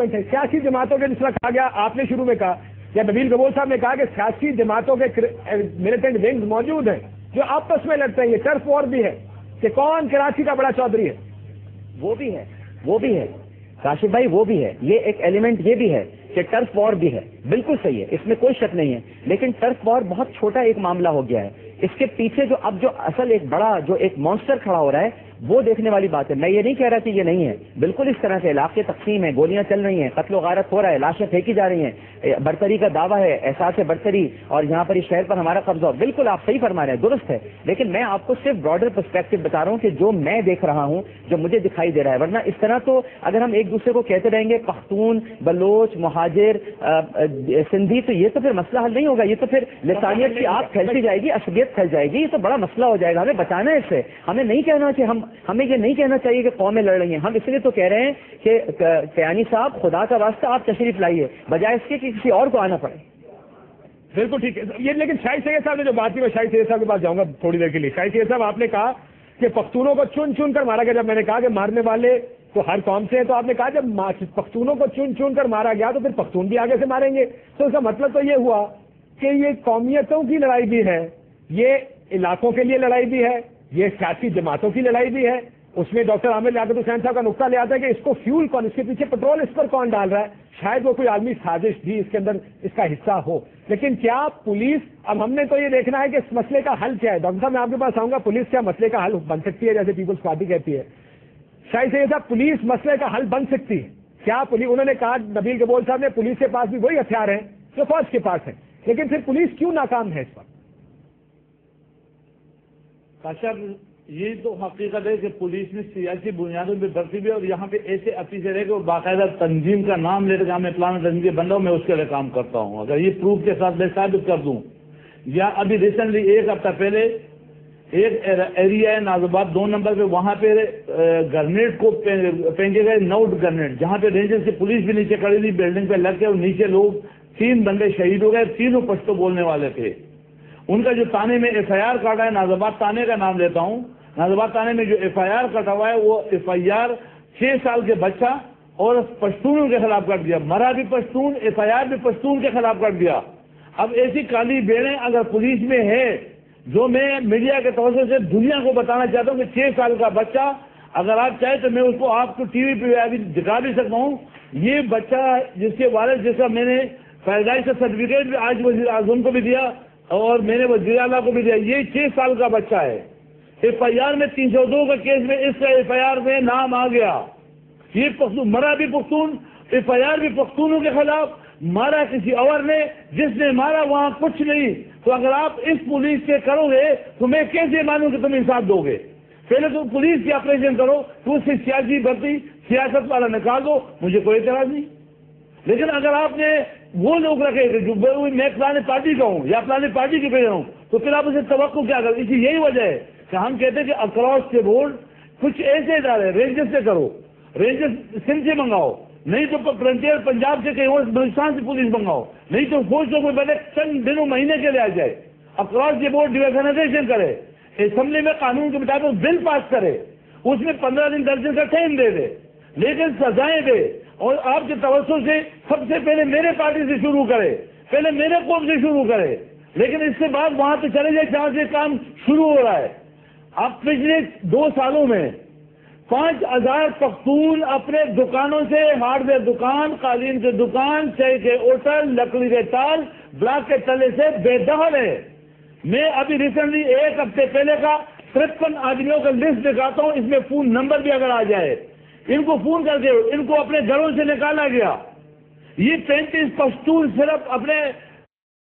سیاسی جماعتوں کے جس طرح کہا گیا، آپ نے شروع میں کہا یا نبیل گبول صاحب نے کہا کہ سیاسی جماعتوں کے ملیٹنٹ ونگز موجود ہیں جو آپس میں لڑتے ہیں، یہ ٹرف وار بھی ہے کہ کون کراچی کا بڑا چودھری ہے. وہ بھی ہے کاشف بھائی، وہ بھی ہے. یہ ایک ایلیمنٹ یہ بھی ہے کہ ٹرف وار بھی ہے، بالکل صحیح ہے، اس میں کوئی شک نہیں ہے. لیکن ٹرف وار بہت چھوٹا ایک معاملہ ہو گیا ہے. اس کے پیچھے جو اب جو اصل ایک بڑا جو ایک مانسٹر کھڑا ہو رہا ہے وہ دیکھنے والی بات ہے. میں یہ نہیں کہہ رہا کہ یہ نہیں ہے، بالکل اس طرح سے علاقے تقسیم ہے، گولیاں چل رہی ہیں، قتل و غارت ہو رہا ہے، لاشیں پھینکی جا رہی ہیں، برتری کا دعویٰ ہے، احساس برتری، اور یہاں پر اس شہر پر ہمارا قبضہ ہو. بالکل آپ صحیح فرما رہے ہیں، درست ہے. لیکن میں آپ کو صرف براڈر پرسپیکٹو بتا رہا ہوں کہ جو میں دیکھ رہا ہوں، جو مجھے دکھائی دے رہا ہے. ورنہ اس طرح تو اگر ہم ایک دوسرے کو کہتے رہیں گے پختون، بلوچ، مہاجر، سندھی، تو یہ تو پھر مسئلہ حل نہیں ہوگا. یہ تو پھر لسانیت کی آگ پھیلتی جائے گی، عصبیت پھیل جائے گی. یہ تو بڑا مسئلہ ہو جائے گا. ہمیں بچانا ہے اس سے. ہمیں نہیں کہنا کہ ہمیں یہ نہیں کہنا چاہیے کہ قومیں لڑ رہی ہیں. ہم اس لیے تو کہہ رہے ہیں کہ کیانی صاحب خدا کا واسطہ آپ تشریف لائیے، بجائے اس کے کہ کسی اور کو آنا پڑے. بالکل ٹھیک ہے یہ. لیکن شاہد سید صاحب نے جو بات کی، میں شاہد سید صاحب کے پاس جاؤں گا تھوڑی دیر کے لیے. شاہد سید صاحب، آپ نے کہا کہ پختونوں کو چن چن کر مارا گیا. جب میں نے کہا کہ مارنے والے تو ہر قوم سے ہیں، تو آپ نے کہا جب پختونوں کو چن چن کر مارا گیا تو پھر پختون بھی آگے سے ماریں گے. تو اس کا مطلب تو یہ ہوا کہ یہ قومیتوں کی لڑائی بھی ہے، یہ علاقوں کے لیے لڑائی بھی ہے، یہ سیاسی جماعتوں کی لڑائی بھی ہے. اس میں ڈاکٹر عامر لیاقت حسین صاحب کا نقطہ لے آتا ہے کہ اس کو فیول کون، اس کے پیچھے پیٹرول اس پر کون ڈال رہا ہے. شاید وہ کوئی عالمی سازش بھی اس کے اندر اس کا حصہ ہو. لیکن کیا پولیس، اب ہم نے تو یہ دیکھنا ہے کہ اس مسئلے کا حل کیا ہے. ڈاکٹر صاحب میں آپ کے پاس آؤں گا، پولیس کیا مسئلے کا حل بن سکتی ہے جیسے پیپلز پارٹی کہتی ہے؟ شاید سے صاحب پولیس مسئلے کا حل بن سکتی ہے کیا؟ پولیس، انہوں نے کہا نبیل گبول صاحب نے، پولیس کے پاس بھی وہی ہتھیار ہیں جو فوج کے پاس ہیں، لیکن پھر پولیس کیوں ناکام ہے اس پر؟ کاشف، یہ تو حقیقت ہے کہ پولیس نے سیاسی بنیادوں پہ بھرتی بھی، اور یہاں پہ ایسے افیسر ہے کہ وہ باقاعدہ تنظیم کا نام لے کر میں فلانا تنظیم کے بندہ ہوں، میں اس کے لیے کام کرتا ہوں. اگر یہ پروف کے ساتھ میں ثابت کر دوں، یا ابھی ریسنٹلی ایک ہفتہ پہلے ایک ایریا ہے نازآباد 2 نمبر پہ، وہاں پہ گرنیڈ کو پھینکے گئے، نوٹ گرنیڈ، جہاں پہ رینجرز کی پولیس بھی نیچے کھڑی تھی، بلڈنگ پہ لگ کے، اور نیچے لوگ 3 بندے شہید ہو گئے، تینوں پشتو بولنے والے تھے. ان کا جو تانے میں ایف آئی آر کاٹا ہے، نازآباد تانے کا نام لیتا ہوں، نازآباد تانے میں جو ایف آئی آر کٹا ہوا ہے، وہ ایف آئی آر 6 سال کے بچہ اور پشتونوں کے خلاف کٹ دیا، مرا بھی پشتون، ایف آئی آر بھی پشتون کے خلاف کٹ دیا. اب ایسی کالی بیڑیں اگر پولیس میں ہے، جو میں میڈیا کے توسط سے دنیا کو بتانا چاہتا ہوں کہ 6 سال کا بچہ، اگر آپ چاہیں تو میں اس کو آپ کو ٹی وی پہ ابھی دکھا بھی سکتا ہوں. یہ بچہ جس کے والد، جس کا میں نے پیدائش کا سرٹیفکیٹ بھی آج وزیر اعظم کو بھی دیا اور میں نے وزیر اعلیٰ کو بھی دیا، یہ 6 سال کا بچہ ہے. ایف آئی آر میں 302 کا کیس میں اس کا ایف آئی آر میں نام آ گیا. یہ پختون، مرا بھی پختون، ایف آئی آر بھی پختونوں کے خلاف، مارا کسی اور نے، جس نے مارا وہاں کچھ نہیں. تو اگر آپ اس پولیس سے کرو گے تو میں کیسے مانوں کہ تم انصاف دو گے؟ پہلے تو پولیس کی آپریشن کرو، تو اس سے سیاسی بھرتی، سیاست والا نکال دو، مجھے کوئی اعتراض نہیں. لیکن اگر آپ نے وہ لوگ رکھے جو میں فلانے پارٹی کا ہوں یا فلانے پارٹی کے پیڑ ہوں، تو پھر آپ اسے توقع کیا کرو؟ اسی یہی وجہ ہے کہ ہم کہتے ہیں کہ اکراس کے بورڈ کچھ ایسے ادارے رینجرز سے کرو، رینجرز سندھ سے منگاؤ، نہیں تو فرنٹیئر پنجاب سے کہیں اور بلوچستان سے پولیس منگاؤ، نہیں تو فوج کو کوئی پہلے چند دنوں مہینے کے لیے آ جائے. اکراس کے بورڈ ڈیویژنائزیشن کرے، اسمبلی میں قانون کے مطابق بل پاس کرے، اس میں 15 دن 10 دن کا ٹائم دے دے، لیکن سزائیں دے. اور آپ کے توسط سے سب سے پہلے میرے پارٹی سے شروع کرے، پہلے میرے قوم سے شروع کرے، لیکن اس کے بعد وہاں پہ چلے جائے جہاں سے کام شروع ہو رہا ہے. اب پچھلے 2 سالوں میں 5000 پختون اپنے دکانوں سے، ہارڈ ویئر دکان، قالین کی دکان، چائے کے ہوٹل، لکڑی کے ٹال، بلاک کے تلے سے بے دخل ہے. میں ابھی ریسنٹلی 1 ہفتے پہلے کا 53 آدمیوں کا لسٹ دکھاتا ہوں، اس میں فون نمبر بھی اگر آ جائے، ان کو فون کر کے ان کو اپنے گھروں سے نکالا گیا. یہ 35 پشتون صرف اپنے